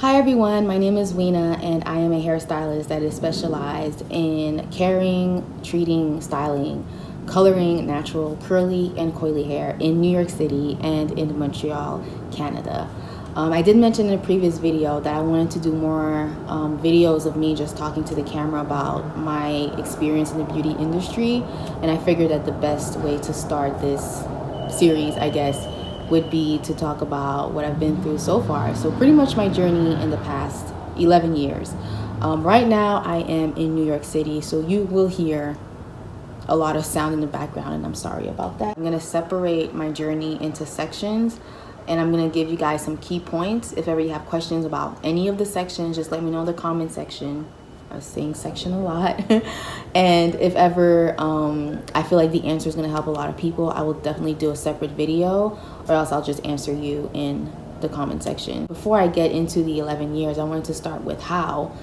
Hi everyone, my name is Weena and I am a hairstylist that is specialized in caring, treating, styling, coloring natural curly and coily hair in New York City and in Montreal, Canada. I did mention in a previous video that I wanted to do more videos of me just talking to the camera about my experience in the beauty industry, and I figured that the best way to start this series, I guess, would be to talk about what I've been through so far. So pretty much my journey in the past 11 years. Right now I am in New York City, so you will hear a lot of sound in the background, and I'm sorry about that. I'm gonna separate my journey into sections, and I'm gonna give you guys some key points. If ever you have questions about any of the sections, just let me know in the comment section. I was saying section a lot. And if ever I feel like the answer is going to help a lot of people, I will definitely do a separate video, or else I'll just answer you in the comment section. Before I get into the 11 years, I wanted to start with how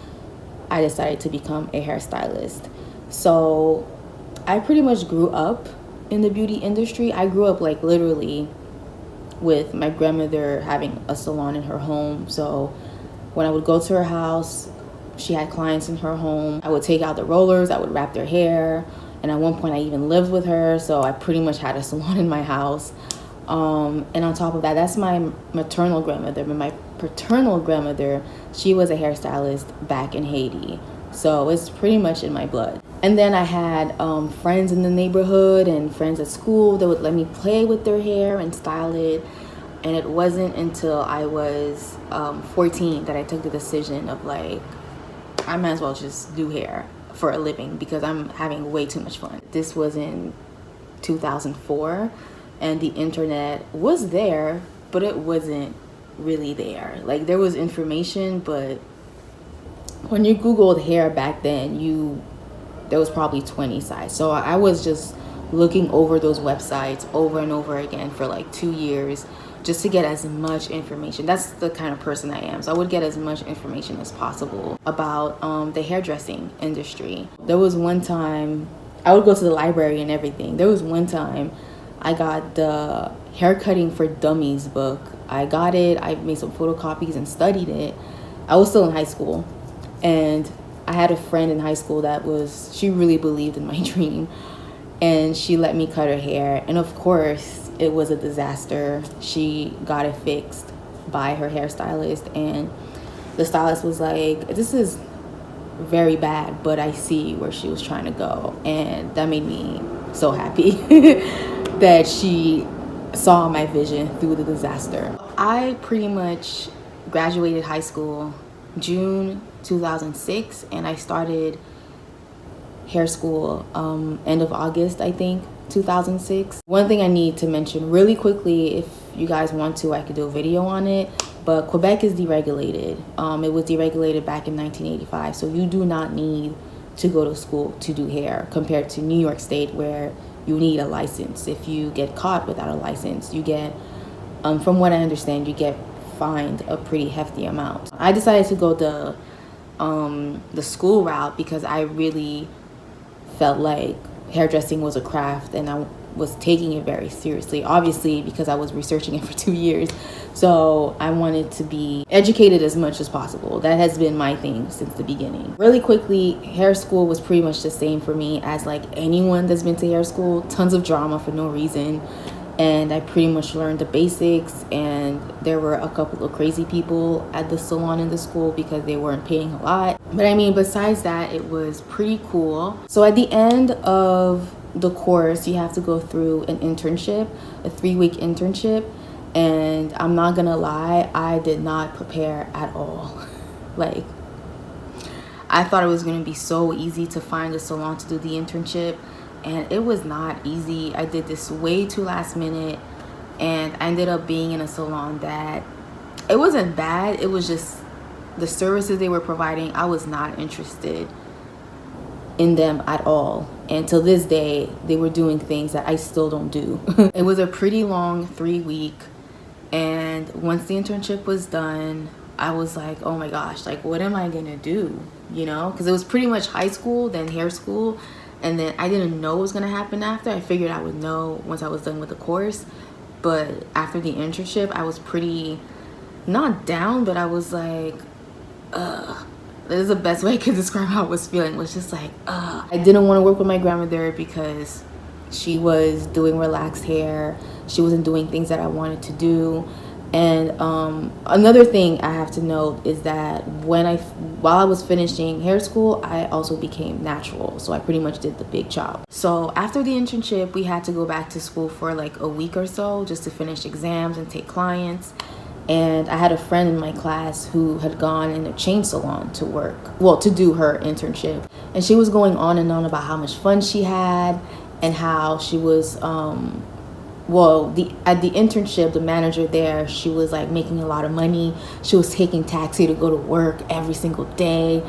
I decided to become a hairstylist. So I pretty much grew up in the beauty industry. I grew up like literally with my grandmother having a salon in her home. So when I would go to her house, she had clients in her home. I would take out the rollers, I would wrap their hair, and at one point I even lived with her, so I pretty much had a salon in my house. And on top of that, that's my maternal grandmother, but my paternal grandmother, she was a hairstylist back in Haiti, so it's pretty much in my blood. And then I had friends in the neighborhood and friends at school that would let me play with their hair and style it. And it wasn't until I was 14 that I took the decision of like, I might as well just do hair for a living because I'm having way too much fun. This was in 2004, and the internet was there, but it wasn't really there. Like, there was information, but when you Googled hair back then, there was probably 20 sites. So I was just looking over those websites over and over again for like 2 years, just to get as much information. That's the kind of person I am. So I would get as much information as possible about the hairdressing industry. There was one time, I would go to the library and everything. There was one time I got the Haircutting for Dummies book. I got it, I made some photocopies and studied it. I was still in high school, and I had a friend in high school she really believed in my dream, and she let me cut her hair. And of course, it was a disaster. She got it fixed by her hairstylist, and the stylist was like, this is very bad, but I see where she was trying to go. And that made me so happy that she saw my vision through the disaster. I pretty much graduated high school June 2006, and I started hair school end of August, I think, 2006. One thing I need to mention really quickly, if you guys want to, I could do a video on it, but Quebec is deregulated. It was deregulated back in 1985, so you do not need to go to school to do hair, compared to New York State, where you need a license. If you get caught without a license, you get, from what I understand, you get fined a pretty hefty amount. I decided to go the school route because I really felt like hairdressing was a craft, and I was taking it very seriously, obviously because I was researching it for 2 years. So I wanted to be educated as much as possible. That has been my thing since the beginning. Really quickly, hair school was pretty much the same for me as like anyone that's been to hair school. Tons of drama for no reason, and I pretty much learned the basics. And there were a couple of crazy people at the salon in the school because they weren't paying a lot. But I mean, besides that, it was pretty cool. So at the end of the course, you have to go through an internship, a 3-week internship. And I'm not gonna lie, I did not prepare at all. Like, I thought it was gonna be so easy to find a salon to do the internship, and it was not easy. I did this way too last minute, and I ended up being in a salon that, it wasn't bad, it was just the services they were providing, I was not interested in them at all. And till this day, they were doing things that I still don't do. It was a pretty long 3-week, and once the internship was done, I was like, oh my gosh, like, what am I gonna do? You know, because it was pretty much high school, then hair school, and then I didn't know what was gonna happen after. I figured I would know once I was done with the course, but after the internship, I was pretty not down, but I was like, ugh. This is the best way I could describe how I was feeling. It was just like, ugh. I didn't want to work with my grandmother because she was doing relaxed hair. She wasn't doing things that I wanted to do. And another thing I have to note is that while I was finishing hair school, I also became natural. So I pretty much did the big chop. So after the internship, we had to go back to school for like a week or so just to finish exams and take clients. And I had a friend in my class who had gone in a chain salon to work, well, to do her internship. And she was going on and on about how much fun she had and how she was, at the internship, the manager there, she was like making a lot of money. She was taking taxi to go to work every single day.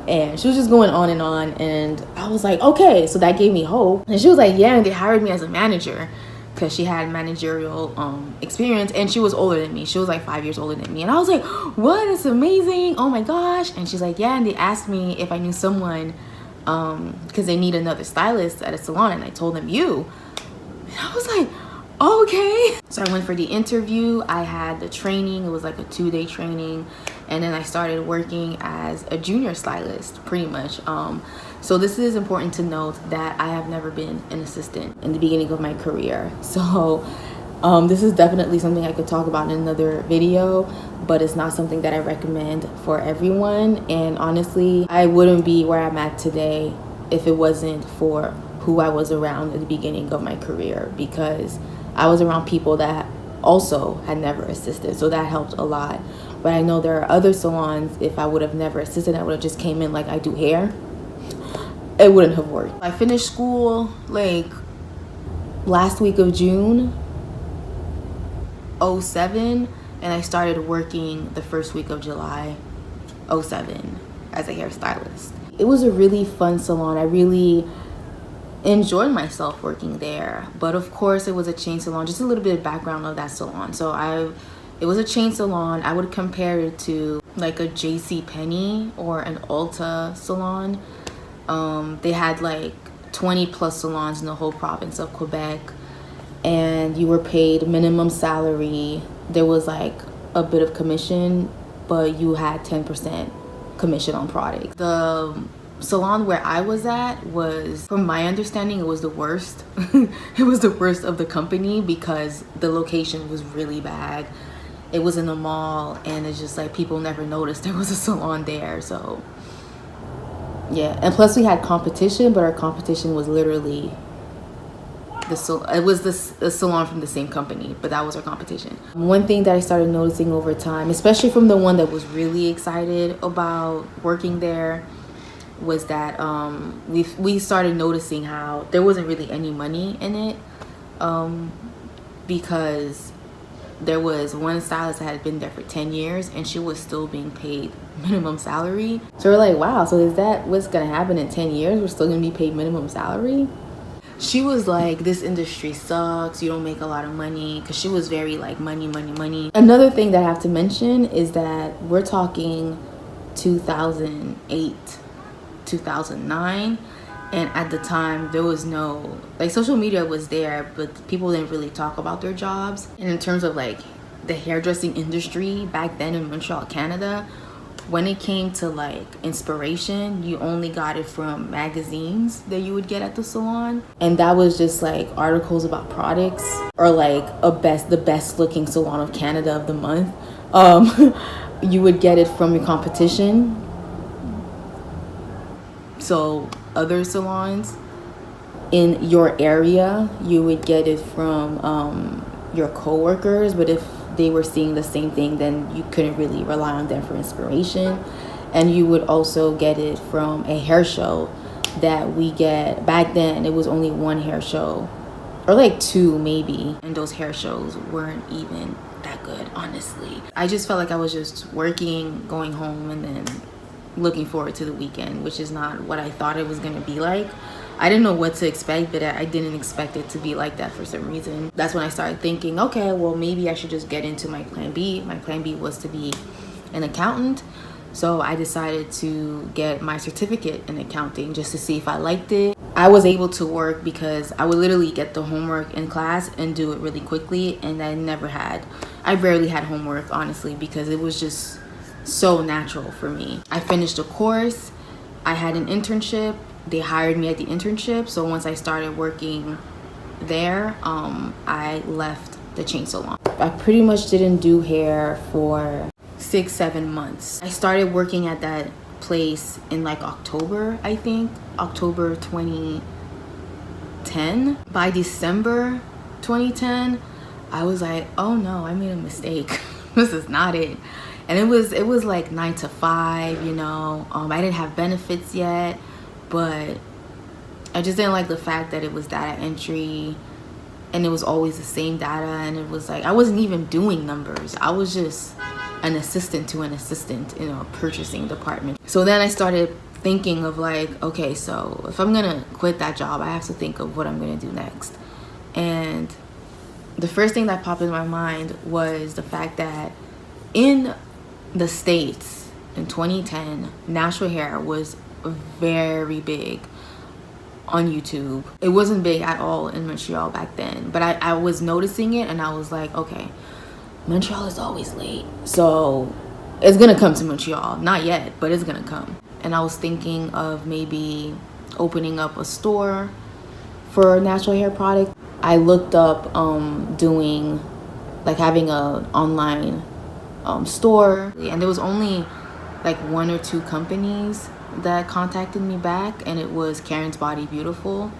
And she was just going on. And I was like, okay, so that gave me hope. And she was like, yeah, and they hired me as a manager, because she had managerial experience, and she was older than me. She was like 5 years older than me. And I was like, what? It's amazing. Oh my gosh. And she's like, yeah. And they asked me if I knew someone because they need another stylist at a salon. And I told them you. And I was like, okay. So I went for the interview. I had the training. It was like a 2-day training. And then I started working as a junior stylist, pretty much. So this is important to note that I have never been an assistant in the beginning of my career. So this is definitely something I could talk about in another video, but it's not something that I recommend for everyone. And honestly, I wouldn't be where I'm at today if it wasn't for who I was around at the beginning of my career, because I was around people that also had never assisted. So that helped a lot. But I know there are other salons, if I would have never assisted, I would have just came in like I do hair, it wouldn't have worked. I finished school like last week of June 07, and I started working the first week of July 07 as a hairstylist. It was a really fun salon. I really enjoyed myself working there, but of course it was a chain salon. Just a little bit of background of that salon. So it was a chain salon. I would compare it to like a JCPenney or an Ulta salon. They had like 20 plus salons in the whole province of Quebec, and you were paid minimum salary. There was like a bit of commission, but you had 10% commission on products. The salon where I was at was, from my understanding, it was the worst. It was the worst of the company because the location was really bad. It was in the mall, and it's just like people never noticed there was a salon there. So yeah, and plus we had competition, but our competition was literally the salon from the same company, but that was our competition. One thing that I started noticing over time, especially from the one that was really excited about working there, was that we started noticing how there wasn't really any money in it, because there was one stylist that had been there for 10 years and she was still being paid minimum salary. So we're like, wow, so is that what's gonna happen in 10 years? We're still gonna be paid minimum salary? She was like, this industry sucks, you don't make a lot of money, because she was very like money, money, money. Another thing that I have to mention is that we're talking 2008, 2009. And at the time, there was no, like, social media was there, but people didn't really talk about their jobs. And in terms of like the hairdressing industry back then in Montreal, Canada, when it came to like inspiration, you only got it from magazines that you would get at the salon. And that was just like articles about products, or like the best looking salon of Canada of the month. You would get it from your competition. So other salons in your area, you would get it from your coworkers, but if they were seeing the same thing, then you couldn't really rely on them for inspiration. And you would also get it from a hair show that we get. Back then, it was only one hair show, or like two maybe, and those hair shows weren't even that good, honestly. I just felt like I was just working, going home, and then looking forward to the weekend, which is not what I thought it was gonna be like. I didn't know what to expect, but I didn't expect it to be like that for some reason. That's when I started thinking, okay, well, maybe I should just get into my plan B. My plan B was to be an accountant. So I decided to get my certificate in accounting just to see if I liked it. I was able to work because I would literally get the homework in class and do it really quickly, and I I barely had homework, honestly, because it was just so natural for me. I finished a course. I had an internship. They hired me at the internship. So once I started working there, I left the chain salon. I pretty much didn't do hair for 6-7 months. I started working at that place in like October, I think, October 2010. By December 2010, I was like, oh no, I made a mistake. This is not it. And it was like 9 to 5, you know. I didn't have benefits yet, but I just didn't like the fact that it was data entry and it was always the same data, and it was like I wasn't even doing numbers. I was just an assistant to an assistant in a purchasing department. So then I started thinking of like, okay, so if I'm gonna quit that job, I have to think of what I'm gonna do next. And the first thing that popped in my mind was the fact that in the States in 2010, natural hair was very big on YouTube. It wasn't big at all in Montreal back then, but I was noticing it, and I was like, okay, Montreal is always late, so it's gonna come to Montreal. Not yet, but it's gonna come. And I was thinking of maybe opening up a store for natural hair products. I looked up doing like having a online store, and there was only like 1 or 2 companies that contacted me back, and it was Karen's Body Beautiful,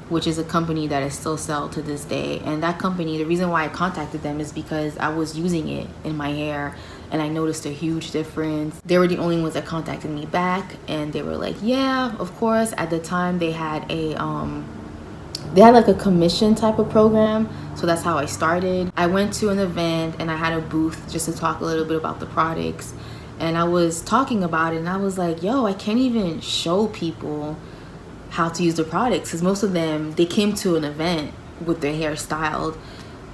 which is a company that I still sell to this day. And that company, the reason why I contacted them is because I was using it in my hair and I noticed a huge difference. They were the only ones that contacted me back, and they were like, yeah, of course. At the time they had like a commission type of program, so that's how I started. I went to an event and I had a booth just to talk a little bit about the products, and I was talking about it, and I was like, yo, I can't even show people how to use the products, because most of them, they came to an event with their hair styled.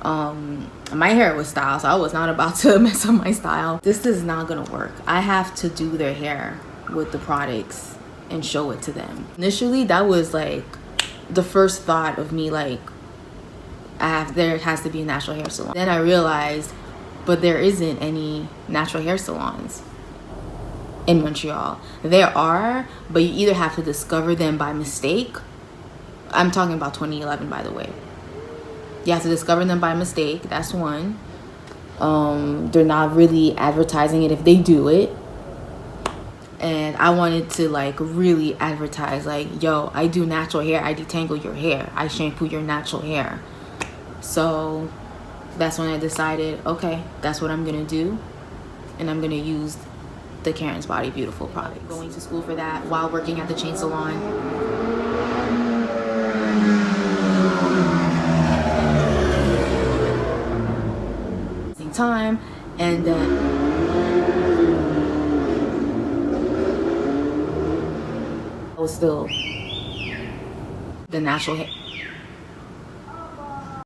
My hair was styled, so I was not about to mess up my style. This is not gonna work. I have to do their hair with the products and show it to them. Initially, that was like the first thought of me, like, there has to be a natural hair salon. Then I realized, but there isn't any natural hair salons in Montreal. There are, but you either have to discover them by mistake. I'm talking about 2011, by the way. You have to discover them by mistake. That's one. They're not really advertising it if they do it. And I wanted to like really advertise, like, yo, I do natural hair. I detangle your hair. I shampoo your natural hair. So that's when I decided, okay, that's what I'm gonna do, and I'm gonna use the Karen's Body Beautiful product. Going to school for that while working at the chain salon. Same time, and then I was still the natural hair.